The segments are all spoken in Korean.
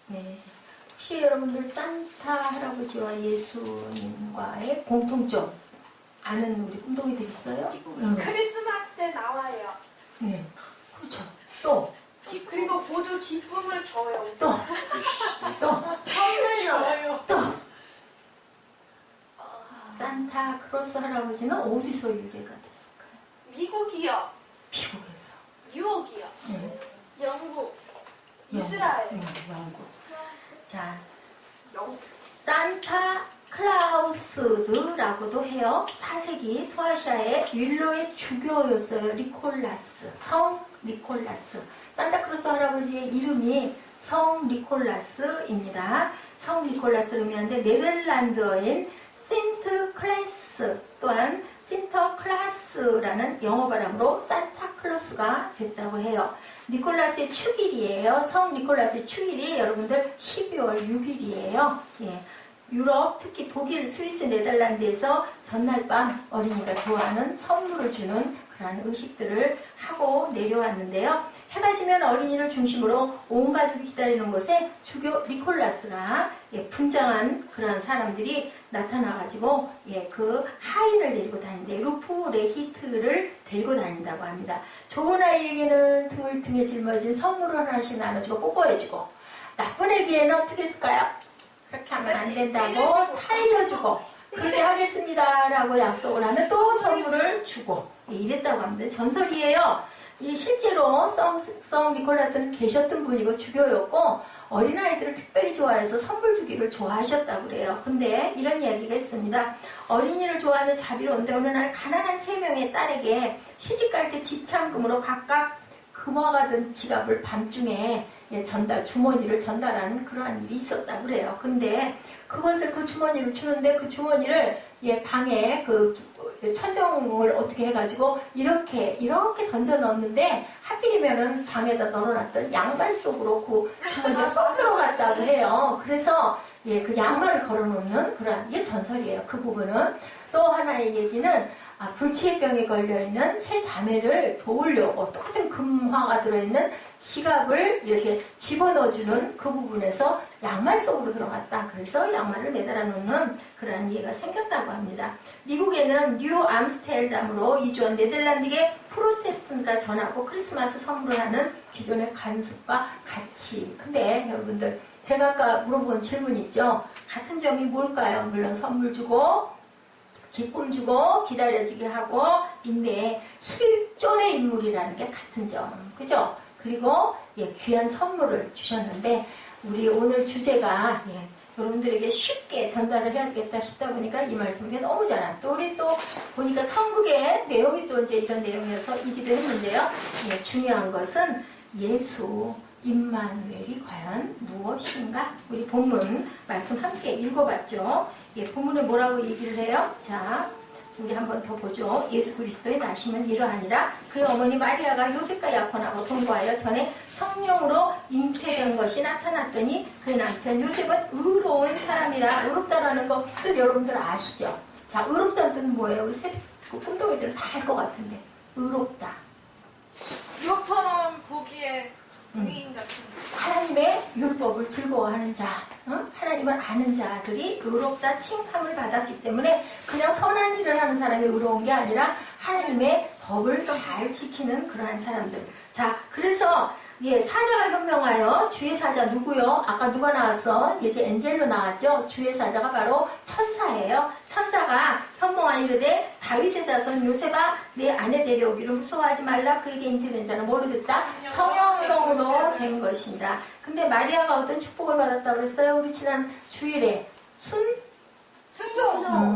네. 혹시 여러분들 산타 할아버지와 예수님과의 공통점 아는 우리 꿈동이들 있어요? 크리스마스 때 나와요. 네. 그렇죠. 또. 그리고 모두 기쁨을 줘요. 또. 선물 줘요. 또. 산타 크로스 할아버지는 어디서 유래가 됐을까요? 미국이요. 미국에서. 뉴욕이요. 네. 영국. 이스라엘. 영국. 자, 영국. 산타 클라우스드라고도 해요. 4세기 소아시아의 윌로의 주교였어요. 니콜라스, 성 니콜라스. 산타크로스 할아버지의 이름이 성 니콜라스입니다. 성 니콜라스를 의미하는데 네덜란드어인 신트 클래스 또한 신터클라스라는 영어 발음으로 산타클로스가 됐다고 해요. 니콜라스의 축일이에요. 성 니콜라스의 축일이 여러분들 12월 6일이에요. 예. 유럽, 특히 독일, 스위스, 네덜란드에서 전날 밤 어린이가 좋아하는 선물을 주는 그런 의식들을 하고 내려왔는데요. 해가 지면 어린이를 중심으로 온 가족이 기다리는 곳에 주교 니콜라스가 분장한 그런 사람들이 나타나가지고 그 하인을 데리고 다니는데 루프 레히트를 데리고 다닌다고 합니다. 좋은 아이에게는 등에 짊어진 선물을 하나씩 나눠주고 뽀뽀해주고 나쁜 애기에는 어떻게 했을까요? 그렇게 하면 안 된다고 타일러주고 그렇게 하겠습니다라고 약속을 하면 또 선물을 주고 이랬다고 합니다. 전설이에요. 이 실제로 성 니콜라스는 계셨던 분이고 주교였고 어린아이들을 특별히 좋아해서 선물 주기를 좋아하셨다고 그래요. 근데 이런 이야기가 있습니다. 어린이를 좋아하며 자비로운데 어느 날 가난한 3명의 딸에게 시집갈 때 지참금으로 각각 금화가 든 지갑을 밤중에 주머니를 전달하는 그러한 일이 있었다고 그래요. 근데 그것을 그 주머니를 주는데 그 주머니를 방에 그 천정을 어떻게 해가지고 이렇게 던져 넣었는데 하필이면은 방에다 널어놨던 양말 속으로 그 주머니가 쏙 들어갔다고 해요. 그래서 그 양말을 걸어놓는 그런 게 전설이에요. 그 부분은. 또 하나의 얘기는 불치병에 걸려있는 세 자매를 도우려고 똑같은 금화가 들어있는 지갑을 이렇게 집어넣어주는 그 부분에서 양말 속으로 들어갔다. 그래서 양말을 매달아 놓는 그런 이해가 생겼다고 합니다. 미국에는 뉴 암스테르담으로 이주한 네덜란드계 프로테스탄트가 전하고 크리스마스 선물을 하는 기존의 관습과 같이. 근데 여러분들 제가 아까 물어본 질문 있죠? 같은 점이 뭘까요? 물론 선물 주고 기쁨 주고 기다려지게 하고 인데 실존의 인물이라는 게 같은 점, 그죠? 그리고 귀한 선물을 주셨는데 우리 오늘 주제가 여러분들에게 쉽게 전달을 해야겠다 싶다 보니까 이 말씀이 너무 잘 또 우리 또 보니까 성극의 내용이 또 이제 이런 내용이어서이기도 했는데요. 중요한 것은 예수 임마누엘이 과연 무엇인가? 우리 본문 말씀 함께 읽어봤죠. 본문에 뭐라고 얘기를 해요? 자, 우리 한번 더 보죠. 예수 그리스도의 나심은 이러하니라. 그의 어머니 마리아가 요셉과 약혼하고 동거하여 전에 성령으로 잉태된 것이 나타났더니 그의 남편 요셉은 의로운 사람이라. 의롭다라는 거 뜻 여러분들 아시죠? 자, 의롭다는 뜻은 뭐예요? 우리 꿈동이들은 다 알 것 같은데. 의롭다. 유혹처럼 보기에 의인 같은. 하나님의 율법을 즐거워하는 자, 하나님을 아는 자들이 의롭다 칭함을 받았기 때문에 그냥 선한 일을 하는 사람이 의로운 게 아니라 하나님의 법을 잘 지키는 그러한 사람들. 자, 그래서 사자가 현명하여 주의 사자 누구요? 아까 누가 나왔어? 이제 엔젤로 나왔죠? 주의 사자가 바로 천사예요. 천사가 현몽하여 이르되 다윗의 자손 요셉아 내 아내 데려오기를 무서워하지 말라. 그에게 잉태된 자는 뭐로 됐다? 성령으로 된 것이다. 근데 마리아가 어떤 축복을 받았다고 그랬어요? 우리 지난 주일에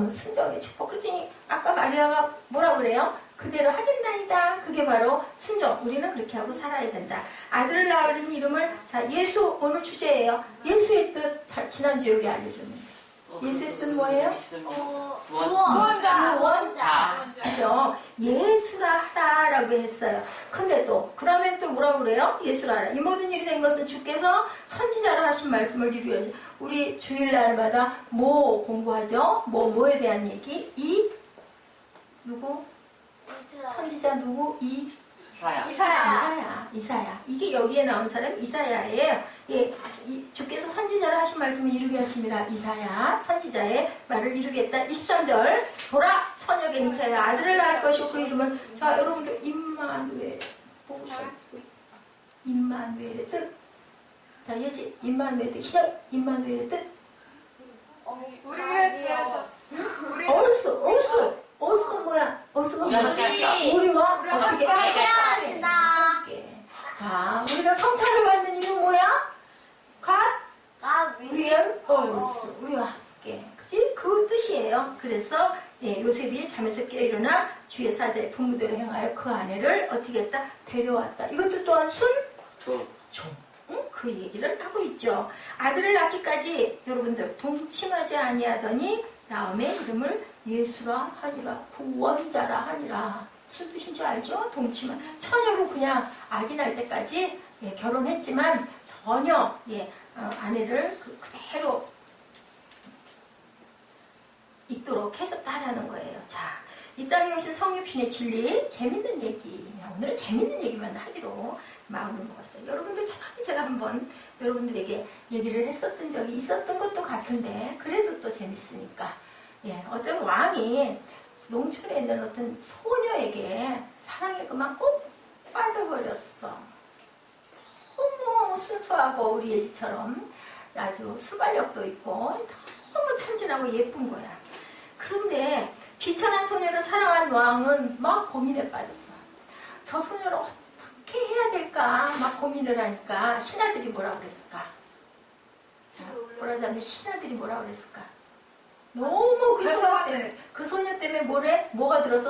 순종의 축복. 그랬더니 아까 마리아가 뭐라고 그래요? 그대로 하겠나이다. 그게 바로 순종. 우리는 그렇게 하고 살아야 된다. 아들을 낳으려니 이름을 예수 오늘 주제예요. 예수의 뜻 지난주에 우리 알려줬는데 예수의 뜻 뭐예요? 구원자. 그죠? 예수라 하라라고 했어요. 근데 또 그 다음에 또 뭐라고 그래요? 예수라 하라. 이 모든 일이 된 것은 주께서 선지자로 하신 말씀을 이루어야지. 우리 주일날마다 뭐 공부하죠? 뭐에 대한 얘기? 누구? 선지자 누구? 이사야. 이게 여기에 나온 사람이 이사야예요. 예, 주께서 선지자로 하신 말씀을 이루게 하심이라. 이사야, 선지자의 말을 이루겠다. 23절. 보라, 처녀에게 잉태하여 아들을 낳을 것이고 그 이름은, 자, 여러분들 임마누엘 보고서. 임마누엘의 뜻. 자, 예지. 임마누엘의 뜻. 시작. 임마누엘의 뜻. 우리를 뒤에서 어수가 뭐야? 어수가 우리와 뭐야? 함께 우리와 우리와 어떻게 함께 함께. 자, 우리가 성찬을 받는 이유는 뭐야? 위엠 어스. 우리와 함께. 그치? 그 뜻이에요. 그래서 예, 요셉이 잠에서 깨어 일어나 주의 사자의 분무대로 행하여 그 아내를 어떻게 했다? 데려왔다. 이것도 또한 종. 응? 그 얘기를 하고 있죠. 아들을 낳기까지 여러분들 동침하지 아니하더니 다음에 이름을 예수라 하니라. 구원자라 하니라. 무슨 뜻인지 알죠? 동침한 처녀로 그냥 아기 날 때까지 예, 결혼했지만 전혀 예, 아내를 그대로 있도록 해줬다라는 거예요. 자, 이 땅에 오신 성육신의 진리, 재밌는 얘기. 오늘은 재밌는 얘기만 하기로 마음을 먹었어요. 여러분들 저번에 제가 한번 여러분들에게 얘기를 했었던 적이 있었던 것도 같은데 그래도 또 재밌으니까. 예, 어떤 왕이 농촌에 있는 어떤 소녀에게 사랑에 그만 꼭 빠져버렸어. 너무 순수하고 우리 예지처럼 아주 순발력도 있고 너무 천진하고 예쁜 거야. 그런데 비천한 소녀를 사랑한 왕은 막 고민에 빠졌어. 저 소녀를 어떻게 해야 될까 막 고민을 하니까 신하들이 뭐라 그랬을까? 보라자면 신하들이 뭐라 그랬을까? 너무 그 소녀 때문에 뭐가 들어서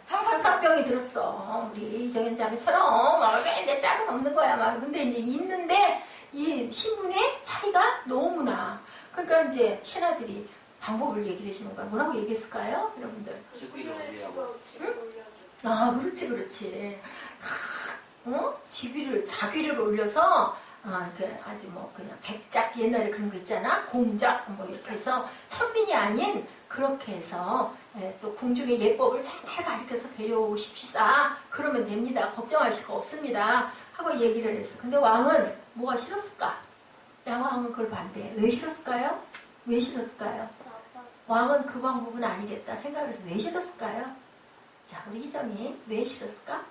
상사병이 들었어. 우리 이정현 자매처럼 막 내 짝은 없는 거야. 막 근데 이제 있는데 이 신분의 차이가 너무나. 그러니까 이제 신하들이 방법을 얘기를 해주는 거야. 뭐라고 얘기했을까요, 여러분들? 아, 그렇지. 자귀를 올려서 아주 뭐 그냥 백작 옛날에 그런 거 있잖아. 공작 뭐 이렇게 해서 천민이 아닌 그렇게 해서 또 궁중의 예법을 잘 가르쳐서 데려오십시다. 그러면 됩니다. 걱정하실 거 없습니다. 하고 얘기를 했어. 근데 왕은 뭐가 싫었을까? 왕은 그걸 반대해. 왜 싫었을까요? 왕은 그 방법은 아니겠다 생각을 해서 왜 싫었을까요? 자, 우리 희정이 왜 싫었을까?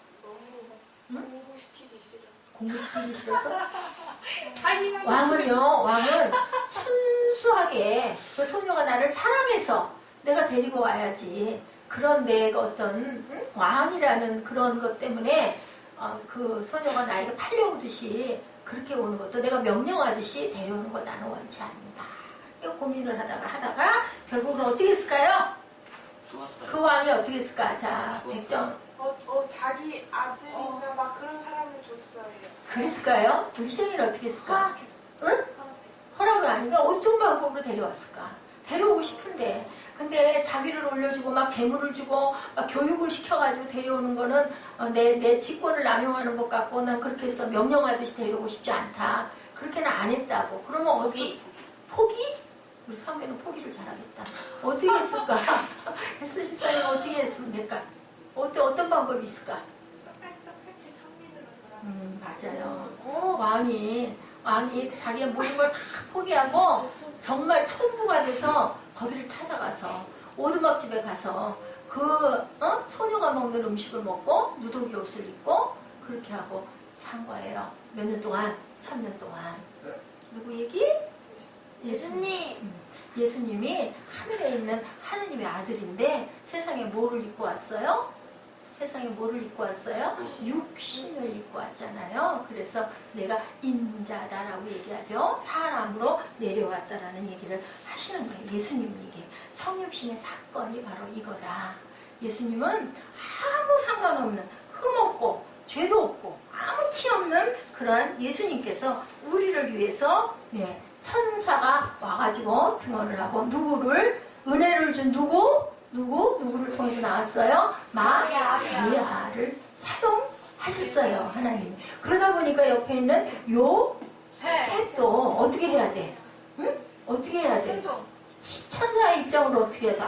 공부시키기 싫어서? 왕은 순수하게 그 소녀가 나를 사랑해서 내가 데리고 와야지. 그런 내가 어떤 왕이라는 그런 것 때문에 그 소녀가 나에게 팔려오듯이 그렇게 오는 것도 내가 명령하듯이 데려오는 거 나는 원치 않는다. 이거 고민을 하다가 결국은 어떻게 했을까요? 죽었어요. 그 왕이 어떻게 했을까? 자, 죽었어요. 백정. 자기 아들이나 막 그런 사람을 줬어요. 그랬을까요? 우리 시영이는 어떻게 했을까? 응? 허락을 아니까 어떤 방법으로 데려왔을까? 데려오고 싶은데 근데 자비를 올려주고 막 재물을 주고 막 교육을 시켜가지고 데려오는 거는 내 직권을 남용하는 것 같고 난 그렇게 해서 명령하듯이 데려오고 싶지 않다. 그렇게는 안 했다고. 그러면 포기? 우리 선배는 포기를 잘하겠다. 어떻게 했을까? 햇스 집사님 어떻게 했으면 될까? 어떤 방법이 있을까? 똑같이 천민으로 맞아요. 왕이 자기의 모든 걸 다 포기하고 정말 총부가 돼서 거기를 찾아가서 오두막집에 가서 그 소녀가 먹는 음식을 먹고 누더기 옷을 입고 그렇게 하고 산 거예요. 몇 년 동안? 3년 동안. 누구 얘기? 예수님이 하늘에 있는 하느님의 아들인데 세상에 뭐를 입고 왔어요? 육신을 입고 왔잖아요. 그래서 내가 인자다라고 얘기하죠. 사람으로 내려왔다라는 얘기를 하시는 거예요. 예수님 얘기. 성육신의 사건이 바로 이거다. 예수님은 아무 상관없는 흠없고 죄도 없고 아무 티 없는 그런 예수님께서 우리를 위해서 천사가 와가지고 증언을 하고 은혜를 준 누구를 통해서 나왔어요? 마리아를 사용하셨어요, 하나님이. 그러다 보니까 옆에 있는 요셉도 어떻게 해야 돼? 응? 어떻게 해야 돼? 천사의 입장으로 어떻게 해야 돼?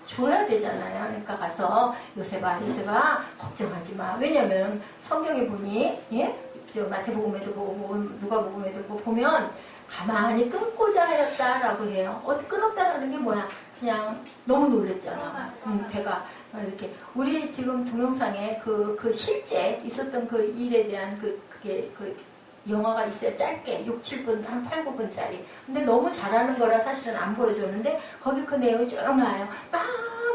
줘야 되잖아요. 그러니까 가서 요셉아 걱정하지 마. 왜냐면 성경에 보니 저 마태복음에도 보고 누가복음에도 보면 가만히 끊고자 하였다라고 해요. 끊었다라는 게 뭐야? 그냥 너무 놀랬잖아. 배가 이렇게 우리 지금 동영상에 그 실제 있었던 그 일에 대한 그게 영화가 있어요. 짧게 6, 7분, 한 8, 9분짜리. 근데 너무 잘하는 거라 사실은 안 보여줬는데 거기 그 내용이 쭉 나와요. 막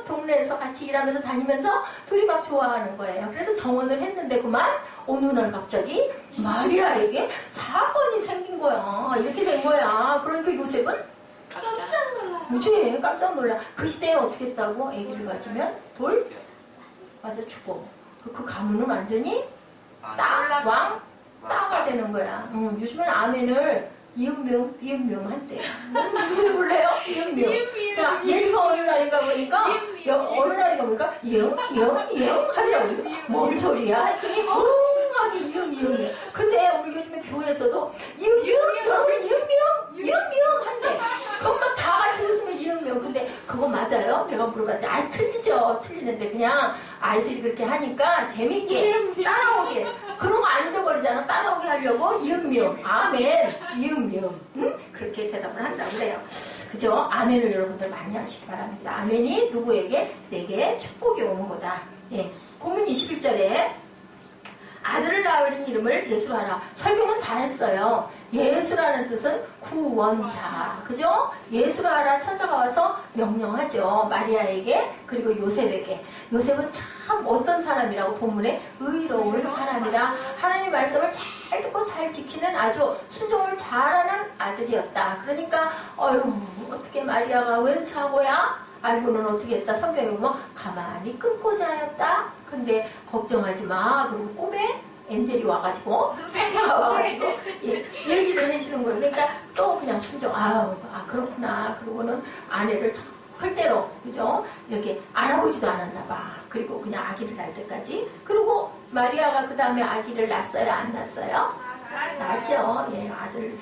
동네에서 같이 일하면서 다니면서 둘이 막 좋아하는 거예요. 그래서 정혼을 했는데 그만 어느 날 갑자기 마리아에게 사건이 생긴 거야. 이렇게 된 거야. 그러니까 요셉은 깜짝 놀라요. 무죄 깜짝 놀라. 그 시대에 어떻게 했다고? 아기를 가지면 맞아 죽어. 그 가문은 완전히 따가 되는 거야. 요즘에는 아멘을 이음명 한대. 몰라요? 이음명. 자, 예지가 어느 날인가 보니까 이응 하더라고요. 뭔 소리야? 했더니 엉망이 이응. 근데 우리 요즘에 교회에서도 여러분 이응명 한대. 그것만 다 같이 웃으면 이응명. 근데 그거 맞아요? 내가 물어봤더니 틀리죠. 틀리는데 그냥 아이들이 그렇게 하니까 재밌게 따라오게. 그런 거 안 잊어버리잖아. 따라오게 하려고 이응명. 아멘. 이응명. 그렇게 대답을 한다고 그래요. 그죠? 아멘을 여러분들 많이 하시기 바랍니다. 아멘이 누구에게? 내게 축복이 오는 거다. 예. 본문 21절에 아들을 낳으린 이름을 예수로 하라. 설명은 다 했어요. 예수라는 뜻은 구원자. 그죠? 예수로 하라 천사가 와서 명령하죠. 마리아에게 그리고 요셉에게. 요셉은 참 어떤 사람이라고 본문에 의로운 사람이다. 하나님의 말씀을 잘 듣고 잘 지키는 아주 순종을 잘하는 아들이었다. 그러니까 어떻게 마리아가 웬 사고야? 알고는 어떻게 했다? 성경에 보면 가만히 끊고자 하였다. 근데 걱정하지 마. 그리고 꿈에 엔젤이 와가지고 천사가 와가지고 얘기를 해주는 거예요. 그러니까 또 그냥 순종. 그렇구나. 그러고는 아내를 절대로 그죠? 이렇게 알아보지도 않았나 봐. 그리고 그냥 아기를 낳을 때까지. 그리고 마리아가 그 다음에 아기를 낳았어요? 안 낳았어요? 낳았죠. 예,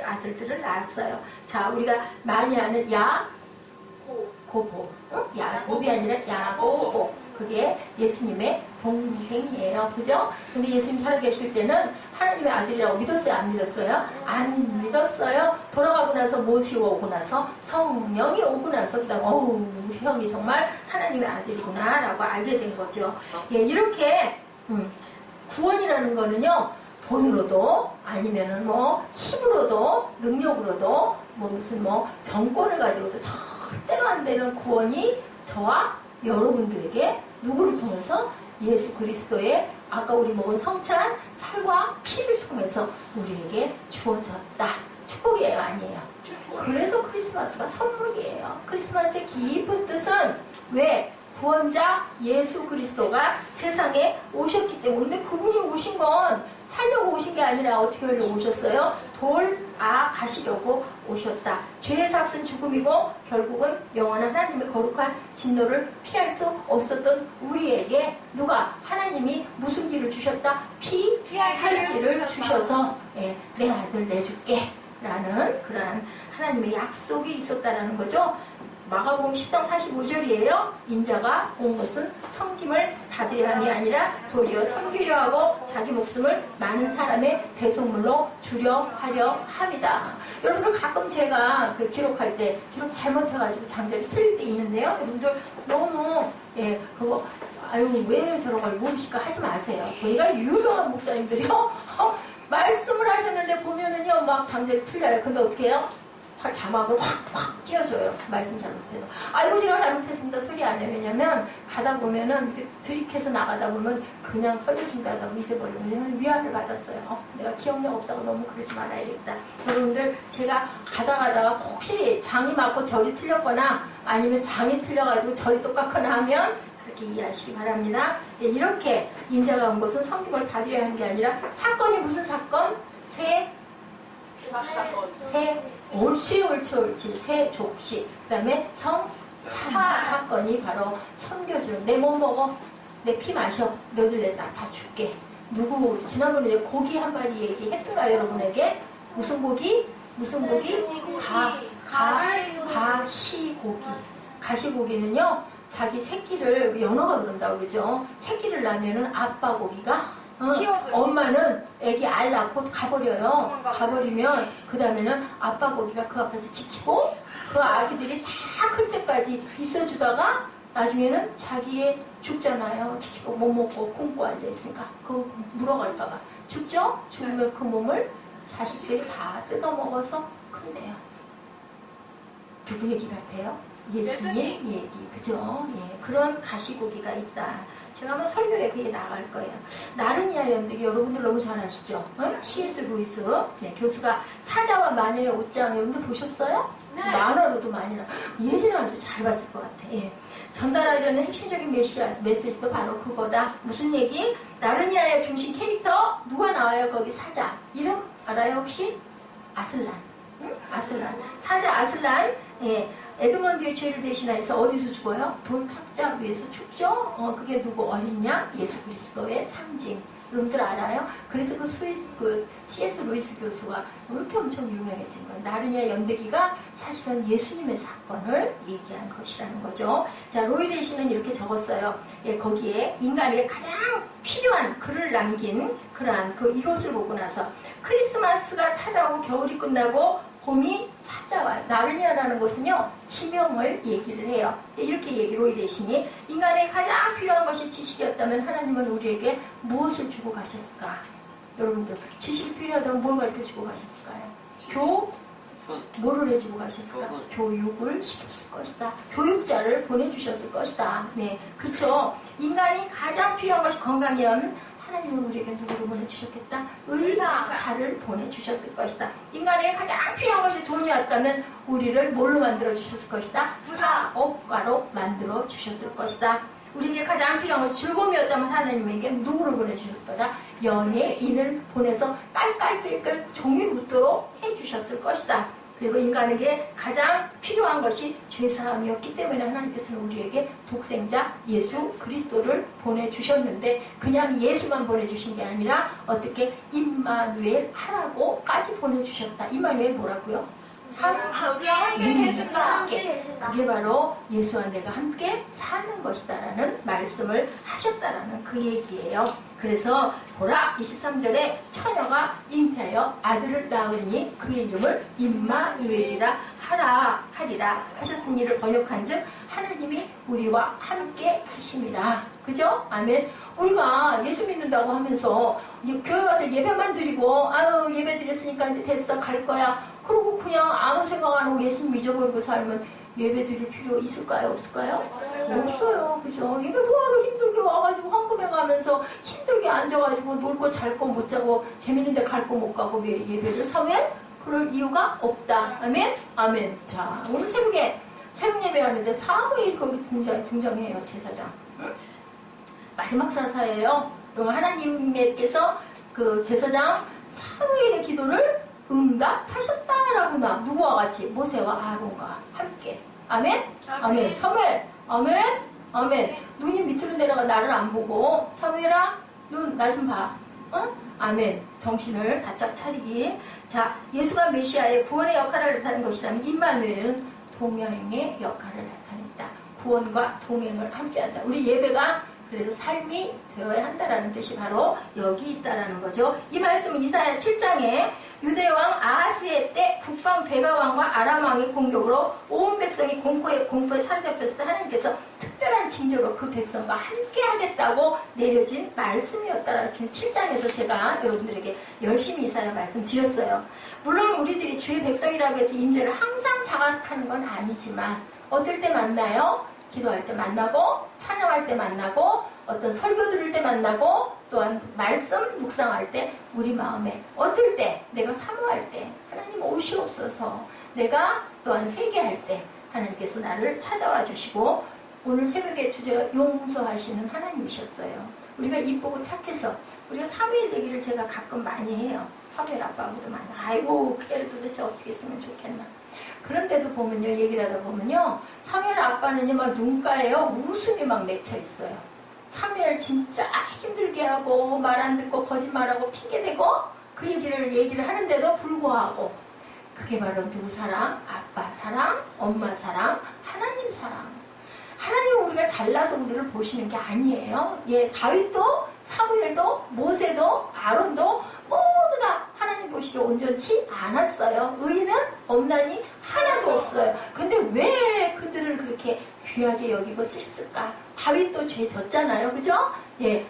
아들들을 낳았어요. 자, 우리가 많이 아는 야고보. 야곱이 아니라 야고보. 그게 예수님의 동생이에요. 그죠? 근데 예수님 살아계실 때는 하나님의 아들이라고 믿었어요? 안 믿었어요? 안 믿었어요. 돌아가고 나서 모시고 오고 나서 성령이 오고 나서 그다음 우리 형이 정말 하나님의 아들이구나 라고 알게 된 거죠. 예, 이렇게 구원이라는 거는요. 돈으로도 아니면은 힘으로도 능력으로도 무슨 정권을 가지고도 절대로 안 되는 구원이 저와 여러분들에게 누구를 통해서? 예수 그리스도의 아까 우리 먹은 성찬 살과 피를 통해서 우리에게 주어졌다. 축복이에요, 아니에요? 그래서 크리스마스가 선물이에요. 크리스마스의 깊은 뜻은 왜? 구원자 예수 그리스도가 세상에 오셨기 때문에. 근데 그분이 오신 건 살려고 오신 게 아니라 어떻게 하려고 오셨어요? 가시려고 오셨다. 죄의 삭은 죽음이고 결국은 영원한 하나님의 거룩한 진노를 피할 수 없었던 우리에게 누가? 하나님이 무슨 길을 주셨다? 피할 길을 주셔서 내 아들 내줄게 라는 그러한 하나님의 약속이 있었다라는 거죠. 마가복음 10장 45절이에요. 인자가 온 것은 섬김을 받으려 함이 아니라 도리어 섬기려 하고 자기 목숨을 많은 사람의 대속물로 주려 하려 함이다. 여러분들 가끔 제가 기록할 때 기록 잘못해가지고 장절이 틀릴 때 있는데요. 여러분들 너무 그거 왜 저런 걸 모르실까 하지 마세요. 저희가 유명한 목사님들이요. 말씀을 하셨는데 보면은요 막 장절이 틀려요. 근데 어떻게 해요? 자막을 확 띄워줘요. 말씀 잘못해서. 제가 잘못했습니다. 소리 안 해요. 왜냐면 가다 보면은 들이켜서 나가다 보면 그냥 설교준다 하고 잊어버리고 위안을 받았어요. 내가 기억력 없다고 너무 그러지 말아야겠다. 여러분들 제가 가다가 혹시 장이 맞고 절이 틀렸거나 아니면 장이 틀려가지고 절이 똑같거나 하면 그렇게 이해하시기 바랍니다. 이렇게 인자가 온 것은 섬김을 받으려 하는 게 아니라 사건이 무슨 사건? 새 옳지. 새 족식. 그 다음에 성찬 사건이 바로 섬겨주는. 내 뭐 먹어? 내 피 마셔. 너희들 다 줄게. 누구 지난번에 고기 한 마리 얘기했던가요? 여러분에게? 무슨 고기? 가시고기. 가시고기는요 자기 새끼를 연어가 그런다고 그러죠. 새끼를 낳으면은 아빠 고기가 키워줘요. 엄마는 애기 알 낳고 가버려요. 도망가버려요. 가버리면 그 다음에는 아빠 고기가 그 앞에서 지키고 그 아기들이 다 클 때까지 있어주다가 나중에는 자기의 죽잖아요. 지키고 못 먹고 굶고 앉아있으니까 그거 물어갈까봐 죽죠? 죽으면 그 몸을 자식들이 다 뜯어먹어서 큰대요. 누구 얘기 같아요? 예수님 얘기, 그죠? 예, 그런 가시고기가 있다. 제가 아마 설교에 그게 나갈 거예요. 나르니아 연대기 여러분들 너무 잘 아시죠? C.S. 루이스 교수가 사자와 마녀의 옷장 여러분들 보셨어요? 네. 만화로도 많이 나. 예전에 아주 잘 봤을 것 같아. 예. 전달하려는 핵심적인 메시지도 바로 그거다. 무슨 얘기? 나르니아의 중심 캐릭터 누가 나와요? 거기 사자. 이름 알아요 혹시? 아슬란. 응? 아슬란. 사자 아슬란. 예. 에드먼드의 죄를 대신해서 어디서 죽어요? 돌탑자 위에서 죽죠? 그게 누구 어린 양? 예수 그리스도의 상징. 여러분들 알아요? 그래서 그 C.S. 루이스 교수가 이렇게 엄청 유명해진 거예요. 나르니아 연대기가 사실은 예수님의 사건을 얘기한 것이라는 거죠. 자, 로이레이시는 이렇게 적었어요. 예, 거기에 인간에게 가장 필요한 글을 남긴 그러한 이것을 보고 나서 크리스마스가 찾아오고 겨울이 끝나고 봄이 찾아와요. 나르니아라는 것은요, 지명을 얘기를 해요. 이렇게 로이레이신이 인간에게 가장 필요한 것이 지식이었다면 하나님은 우리에게 무엇을 주고 가셨을까? 여러분들, 지식이 필요하다면 뭘 가르쳐 주고 가셨을까요? 뭐를 해주고 가셨을까? 교육을 시켰을 것이다. 교육자를 보내주셨을 것이다. 네, 그렇죠. 인간이 가장 필요한 것이 건강이면 하나님은 우리에게 누구를 보내주셨겠다? 의사를 보내주셨을 것이다. 인간에게 가장 필요한 것이 돈이었다면 우리를 뭘로 만들어주셨을 것이다? 사업가로 만들어주셨을 것이다. 우리에게 가장 필요한 것이 즐거움이었다면 하나님에게 누구를 보내주셨을 거다? 연예인을 보내서 깔깔깔깔 종이 묻도록 해주셨을 것이다. 그리고 인간에게 가장 필요한 것이 죄사함이었기 때문에 하나님께서는 우리에게 독생자 예수 그리스도를 보내주셨는데 그냥 예수만 보내주신 게 아니라 어떻게 임마누엘 하라고까지 보내주셨다. 임마누엘 뭐라고요? 우리와 함께 계신다. 그게 바로 예수와 내가 함께 사는 것이다라는 말씀을 하셨다라는 그 얘기예요. 그래서 보라 23절에 처녀가 잉태하여 아들을 낳으니 그의 이름을 임마누엘이라 하리라 하셨으니 이를 번역한즉 하나님이 우리와 함께 하심이라. 그죠? 아멘. 우리가 예수 믿는다고 하면서 교회 가서 예배만 드리고 아유 예배 드렸으니까 이제 됐어 갈 거야. 그러고 그냥 아무 생각 안 하고 예수님 잊어버리고 살면 예배 드릴 필요 있을까요? 없을까요? 없어요. 그죠? 예배 뭐하러 힘들게 와가지고 헌금해 가면서 힘들게 앉아가지고 놀 거 잘 거 못 자고 재밌는데 갈 거 못 가고 왜 예배를 사회? 그럴 이유가 없다. 아멘? 아멘. 자, 오늘 새벽에 새벽 예배 하는데 사무엘 거기 등장해요. 제사장. 응? 마지막 사사예요. 그럼 하나님께서 그 제사장 사무엘의 기도를 응답하셨다라고 누구와 같이? 모세와 아론과 함께. 아멘? 아멘. 사무엘. 아멘? 아멘. 눈이 밑으로 내려가 나를 안 보고 사무엘아 눈 날 좀 봐. 어? 아멘. 정신을 바짝 차리기. 자, 예수가 메시아의 구원의 역할을 나타낸 것이라면 임마누엘은 동행의 역할을 나타냈다. 구원과 동행을 함께한다. 우리 예배가 그래서 삶이 되어야 한다라는 뜻이 바로 여기 있다라는 거죠. 이 말씀은 이사야 7장에 유대왕 아하스의 때 북방 베가왕과 아람왕의 공격으로 온 백성이 공포에 사로잡혔을 때 하나님께서 특별한 징조로 그 백성과 함께 하겠다고 내려진 말씀이었다라는 지금 7장에서 제가 여러분들에게 열심히 이사야 말씀 드렸어요. 물론 우리들이 주의 백성이라고 해서 임재를 항상 장악하는 건 아니지만 어떨 때 만나요? 기도할 때 만나고 찬양할 때 만나고 어떤 설교 들을 때 만나고 또한 말씀 묵상할 때 우리 마음에 어떨 때 내가 사모할 때 하나님 오시옵소서 내가 또한 회개할 때 하나님께서 나를 찾아와 주시고 오늘 새벽에 주제가 용서하시는 하나님이셨어요. 우리가 이쁘고 착해서 우리가 사무엘 얘기를 제가 가끔 많이 해요. 사무엘 아빠하고도 많이 아이고 걔를 도대체 어떻게 했으면 좋겠나. 그런데도 보면요, 얘기를 하다 보면요, 사무엘 아빠는요, 막 눈가에요, 웃음이 막 맺혀 있어요. 사무엘 진짜 힘들게 하고, 말 안 듣고, 거짓말하고, 핑계대고, 그 얘기를 하는데도 불구하고, 그게 바로 누구 사랑? 아빠 사랑, 엄마 사랑, 하나님 사랑. 하나님은 우리가 잘나서 우리를 보시는 게 아니에요. 예, 다윗도 사무엘도 모세도 아론도 모두 다 하나님 보시기에 온전치 않았어요. 의인은 없나니 하나도 없어요. 근데 왜 그들을 그렇게 귀하게 여기고 쓰셨을까? 다윗도 죄 졌잖아요. 그죠? 예,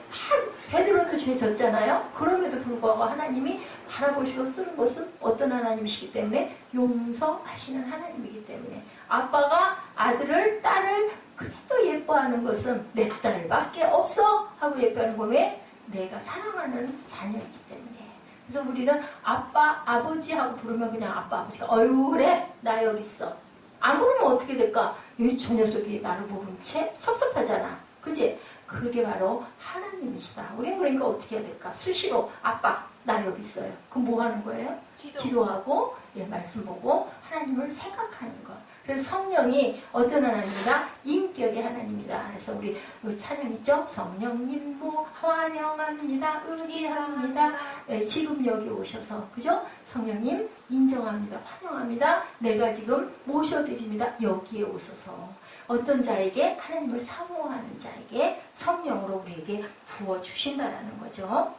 베드로도 죄 졌잖아요. 그럼에도 불구하고 하나님이 바라보시고 쓰는 것은 어떤 하나님이시기 때문에 용서하시는 하나님이기 때문에 아빠가 아들을 딸을 그래도 예뻐하는 것은 내 딸밖에 없어 하고 예뻐하는 거 왜? 내가 사랑하는 자녀이기 때문에. 그래서 우리는 아빠 아버지 하고 부르면 그냥 아빠 아버지가 어휴 그래 나 여기 있어. 안 부르면 어떻게 될까? 저 녀석이 나를 모른 채 섭섭하잖아. 그지? 그게 바로 하나님이시다. 우리는 그러니까 어떻게 해야 될까? 수시로 아빠 나 여기 있어요. 그럼 뭐 하는 거예요? 기도하고 예, 말씀 보고 하나님을 생각하는 것. 그래서 성령이 어떤 하나님이다? 인격의 하나님이다. 그래서 우리 찬양 있죠? 성령님 모 환영합니다. 의지합니다. 예, 지금 여기 오셔서 그죠? 성령님 인정합니다. 환영합니다. 내가 지금 모셔드립니다. 여기에 오셔서 어떤 자에게 하나님을 사모하는 자에게 성령으로 우리에게 부어주신다라는 거죠.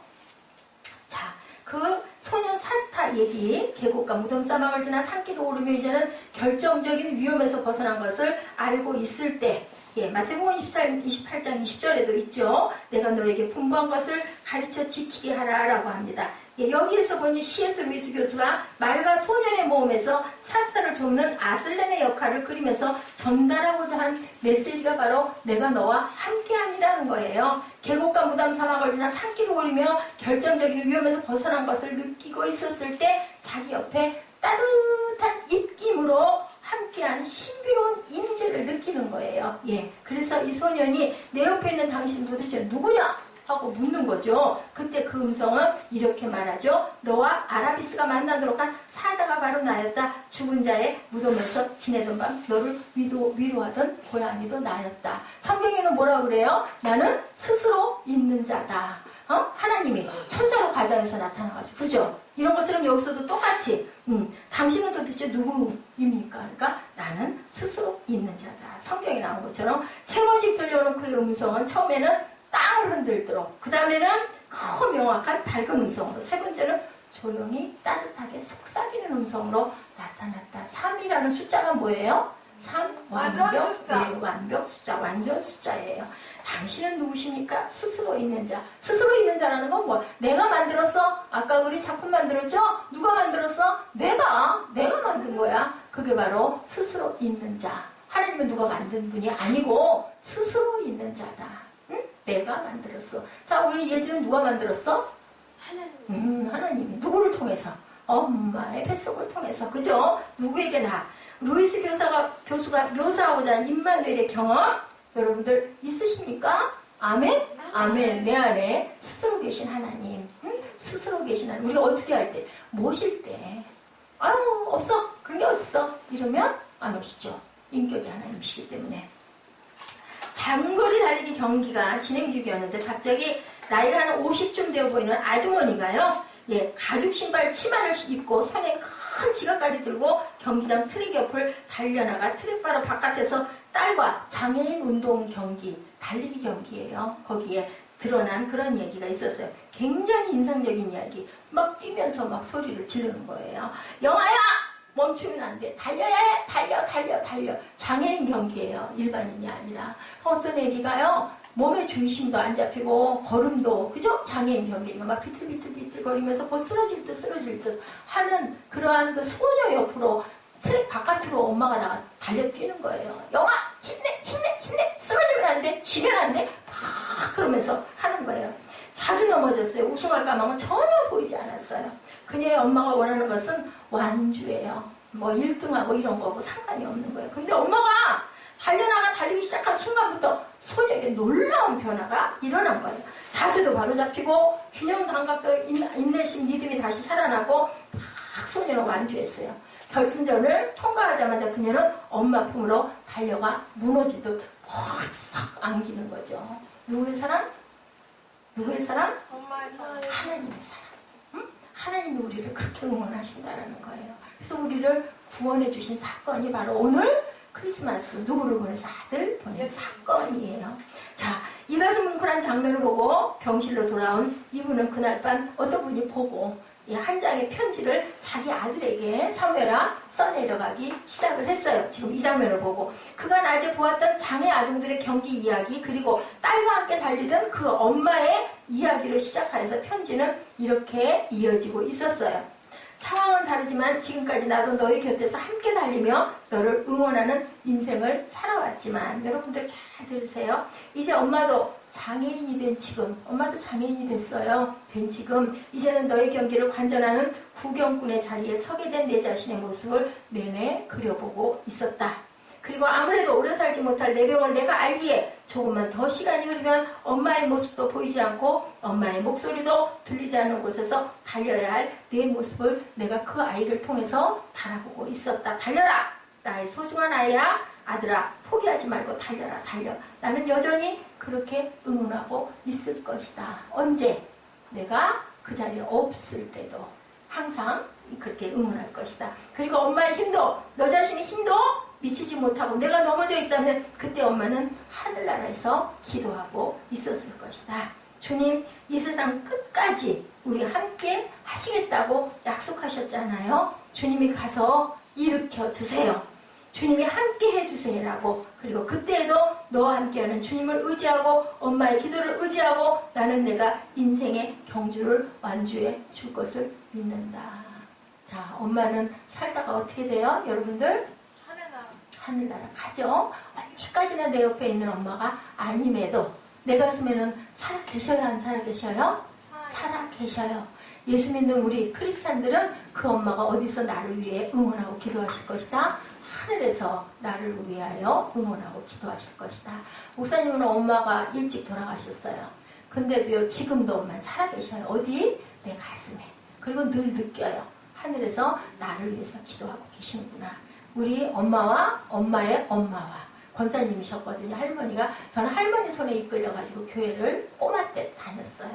자, 그 소년 사스타 얘기, 계곡과 무덤 사막을 지나 산길을 오르며 이제는 결정적인 위험에서 벗어난 것을 알고 있을 때, 예, 마태복음 28장 20절에도 있죠. 내가 너에게 분부한 것을 가르쳐 지키게 하라라고 합니다. 예, 여기에서 보니 C.S. 루이스 교수가 말과 소년의 모험에서 사스타를 돕는 아슬렌의 역할을 그리면서 전달하고자 한 메시지가 바로 내가 너와 함께합니다는 거예요. 계곡과 무덤 사막을 지나 산길을 오르며 결정적인 위험에서 벗어난 것을 느끼고 있었을 때 자기 옆에 따뜻한 입김으로 함께하는 신비로운 임재를 느끼는 거예요. 예, 그래서 이 소년이 내 옆에 있는 당신은 도대체 누구냐? 하고 묻는 거죠. 그때 그 음성은 이렇게 말하죠. 너와 아라비스가 만나도록 한 사자가 바로 나였다. 죽은 자의 무덤에서 지내던 밤 너를 위로하던 고양이도 나였다. 성경에는 뭐라고 그래요? 나는 스스로 있는 자다. 하나님이 천사로 가장에서 나타나가지고 그죠? 이런 것처럼 여기서도 똑같이 당신은 도대체 누구입니까? 그러니까 나는 스스로 있는 자다. 성경에 나온 것처럼 세 번씩 들려오는 그의 음성은 처음에는 땅을 흔들도록 그 다음에는 큰 명확한 밝은 음성으로 세 번째는 조용히 따뜻하게 속삭이는 음성으로 나타났다. 3이라는 숫자가 뭐예요? 3 완벽 숫자. 네, 완벽 숫자 완전 숫자예요. 당신은 누구십니까? 스스로 있는 자. 스스로 있는 자라는 건 뭐? 내가 만들었어? 아까 우리 작품 만들었죠? 누가 만들었어? 내가 만든 거야. 그게 바로 스스로 있는 자. 하나님은 누가 만든 분이 아니고 스스로 있는 자다. 내가 만들었어. 자, 우리 예지는 누가 만들었어? 하나님. 하나님이. 누구를 통해서? 엄마의 뱃속을 통해서. 그죠? 누구에게나. 루이스 교수가 묘사하고자 한 임마누엘의 경험 여러분들 있으십니까? 아멘? 아멘. 내 안에 스스로 계신 하나님. 스스로 계신 하나님. 우리가 어떻게 할 때? 모실 때. 아유, 없어. 그런 게 어딨어? 이러면 안 오시죠. 인격이 하나님이시기 때문에. 장거리 달리기 경기가 진행 중이었는데 갑자기 나이가 한 50쯤 되어 보이는 아주머니가요. 예, 가죽 신발 치마를 입고 손에 큰 지갑까지 들고 경기장 트랙 옆을 달려나가 트랙 바로 바깥에서 딸과 장애인 운동 경기, 달리기 경기예요. 거기에 드러난 그런 얘기가 있었어요. 굉장히 인상적인 이야기. 막 뛰면서 막 소리를 지르는 거예요. 영아야! 멈추면 안 돼. 달려야 해. 달려. 장애인 경기예요. 일반인이 아니라. 어떤 애기가요. 몸의 중심도 안 잡히고 걸음도 그죠? 장애인 경기가 막 비틀비틀 거리면서 곧 쓰러질 듯 하는 그러한 그 소녀 옆으로 트랙 바깥으로 엄마가 나가 달려 뛰는 거예요. 영아 힘내. 쓰러지면 안 돼. 지면 안 돼. 막 그러면서 하는 거예요. 자주 넘어졌어요. 우승할 까망은 전혀 보이지 않았어요. 그녀의 엄마가 원하는 것은 완주예요. 뭐 1등하고 이런 거하고 상관이 없는 거예요. 근데 엄마가 달리기 시작한 순간부터 소녀에게 놀라운 변화가 일어난 거예요. 자세도 바로 잡히고 균형 감각도 인내심 리듬이 다시 살아나고 막 소녀는 완주했어요. 결승전을 통과하자마자 그녀는 엄마 품으로 달려가 무너지듯 펄썩 안기는 거죠. 누구의 사랑? 엄마의 사랑? 하나님의 사랑. 하나님이 우리를 그렇게 응원하신다는 거예요. 그래서 우리를 구원해 주신 사건이 바로 오늘 크리스마스 누구를 보내서 아들 보낸 사건이에요. 자, 이 가슴 뭉클한 장면을 보고 병실로 돌아온 이분은 그날 밤 어떤 분이 보고 이 한 장의 편지를 자기 아들에게 사무엘아 써내려가기 시작을 했어요. 지금 이 장면을 보고 그가 낮에 보았던 장의 아동들의 경기 이야기 그리고 딸과 함께 달리던 그 엄마의 이야기를 시작해서 편지는 이렇게 이어지고 있었어요. 상황은 다르지만 지금까지 나도 너희 곁에서 함께 달리며 너를 응원하는 인생을 살아왔지만 여러분들 잘 들으세요. 이제 엄마도 장애인이 된 지금 엄마도 장애인이 됐어요. 된 지금 이제는 너의 경기를 관전하는 구경꾼의 자리에 서게 된 내 자신의 모습을 내내 그려보고 있었다. 그리고 아무래도 오래 살지 못할 내 병을 내가 알기에 조금만 더 시간이 흐르면 엄마의 모습도 보이지 않고 엄마의 목소리도 들리지 않는 곳에서 달려야 할 내 모습을 내가 그 아이를 통해서 바라보고 있었다. 달려라! 나의 소중한 아이야. 아들아, 포기하지 말고 달려라, 달려. 나는 여전히 그렇게 응원하고 있을 것이다. 언제? 내가 그 자리에 없을 때도 항상 그렇게 응원할 것이다. 그리고 엄마의 힘도, 너 자신의 힘도 미치지 못하고 내가 넘어져 있다면 그때 엄마는 하늘나라에서 기도하고 있었을 것이다. 주님, 이 세상 끝까지 우리 함께 하시겠다고 약속하셨잖아요. 주님이 가서 일으켜 주세요. 주님이 함께 해주세요라고. 그리고 그때에도 너와 함께하는 주님을 의지하고 엄마의 기도를 의지하고 나는 내가 인생의 경주를 완주해 줄 것을 믿는다. 자, 엄마는 살다가 어떻게 돼요? 여러분들? 하늘나라 가죠. 언제까지나 내 옆에 있는 엄마가 아님에도 내 가슴에는 살아 계셔요? 안 살아 계셔요? 살아 계셔요. 예수 믿는 우리 크리스찬들은 그 엄마가 어디서 나를 위해 응원하고 기도하실 것이다. 하늘에서 나를 위하여 응원하고 기도하실 것이다. 목사님은 엄마가 일찍 돌아가셨어요. 근데도요, 지금도 엄마는 살아계셔요. 어디? 내 가슴에. 그리고 늘 느껴요. 하늘에서 나를 위해서 기도하고 계시는구나. 우리 엄마와 엄마의 엄마와 권사님이셨거든요. 할머니가. 저는 할머니 손에 이끌려가지고 교회를 꼬마 때 다녔어요.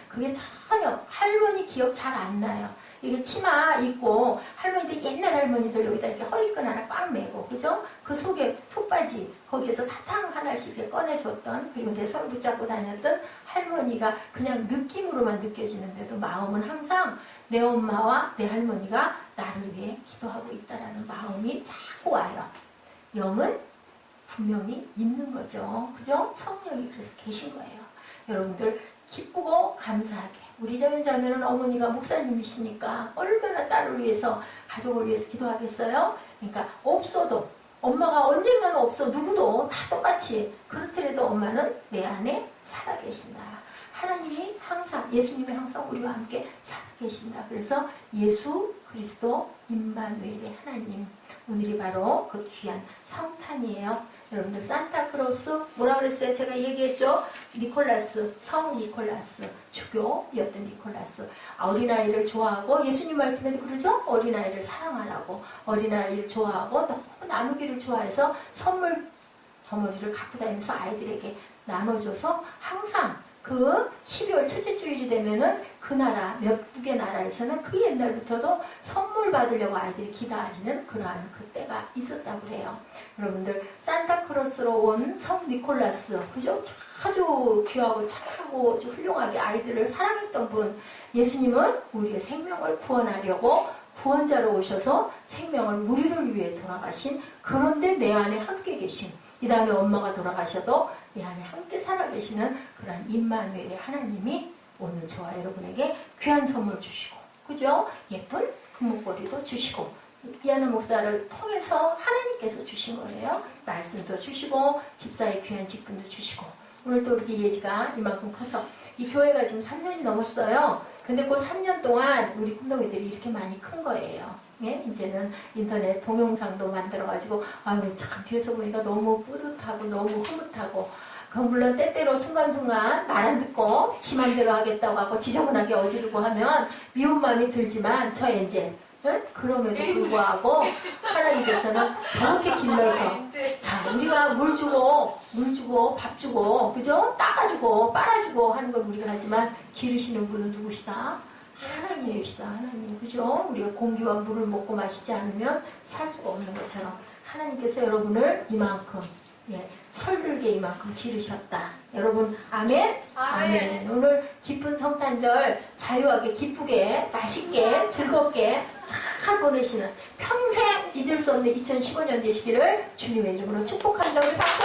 그게 전혀 할머니 기억 잘 안 나요. 이게 치마 입고 할머니들 옛날 할머니들 여기다 이렇게 허리끈 하나 꽉 매고 그죠? 그 속에 속바지 거기에서 사탕 하나씩 이렇게 꺼내줬던 그리고 내 손을 붙잡고 다녔던 할머니가 그냥 느낌으로만 느껴지는데도 마음은 항상 내 엄마와 내 할머니가 나를 위해 기도하고 있다라는 마음이 자꾸 와요. 영은 분명히 있는 거죠. 그죠? 성령이 그래서 계신 거예요. 여러분들 기쁘고 감사하게 우리 자매는 어머니가 목사님이시니까 얼마나 딸을 위해서 가족을 위해서 기도하겠어요? 그러니까 없어도 엄마가 언젠가는 없어 누구도 다 똑같이 그렇더라도 엄마는 내 안에 살아계신다. 하나님이 항상 예수님이 항상 우리와 함께 살아계신다. 그래서 예수 그리스도 임마누엘의 하나님 오늘이 바로 그 귀한 성탄이에요. 여러분들 산타크로스 뭐라 그랬어요? 제가 얘기했죠? 니콜라스, 성 니콜라스, 주교였던 니콜라스. 어린아이를 좋아하고 예수님 말씀에도 그러죠? 어린아이를 사랑하라고 어린아이를 좋아하고 너무 나누기를 좋아해서 선물 덩어리를 갖고 다니면서 아이들에게 나눠줘서 항상 그 12월 첫째 주일이 되면은 그 나라 몇 개 나라에서는 그 옛날부터도 선물 받으려고 아이들이 기다리는 그러한 그때가 있었다고 그래요. 여러분들 산타크로스로 온 성 니콜라스 그죠? 아주 귀하고 착하고 아주 훌륭하게 아이들을 사랑했던 분 예수님은 우리의 생명을 구원하려고 구원자로 오셔서 생명을 우리를 위해 돌아가신 그런데 내 안에 함께 계신 이 다음에 엄마가 돌아가셔도 내 안에 함께 살아계시는 그런 임마누엘의 하나님이 오늘 저와 여러분에게 귀한 선물 주시고 그죠? 예쁜 금목걸이도 주시고 이하나 목사를 통해서 하나님께서 주신 거예요. 말씀도 주시고 집사의 귀한 직분도 주시고 오늘 또 우리 예지가 이만큼 커서 이 교회가 지금 3년이 넘었어요. 근데 그 3년 동안 우리 꿈덩이들이 이렇게 많이 큰 거예요. 예? 이제는 인터넷 동영상도 만들어가지고 아유 참 뒤에서 보니까 너무 뿌듯하고 너무 흐뭇하고 물론 때때로 순간순간 말 안 듣고 지 맘대로 하겠다고 하고 지저분하게 어지르고 하면 미운 마음이 들지만 저 이제 응? 그럼에도 불구하고 하나님께서는 저렇게 길러서 자 우리가 물 주고 밥 주고 그죠? 닦아주고 빨아주고 하는 걸 우리가 하지만 기르시는 분은 누구시다? 하나님이시다. 하나님 그죠? 우리가 공기와 물을 먹고 마시지 않으면 살 수가 없는 것처럼 하나님께서 여러분을 이만큼 철들게 이만큼 기르셨다. 여러분 아멘? 아멘. 오늘 기쁜 성탄절 자유하게 기쁘게 맛있게 즐겁게 잘 보내시는 평생 잊을 수 없는 2015년 되시기를 주님의 이름으로 축복합니다. 우리 박수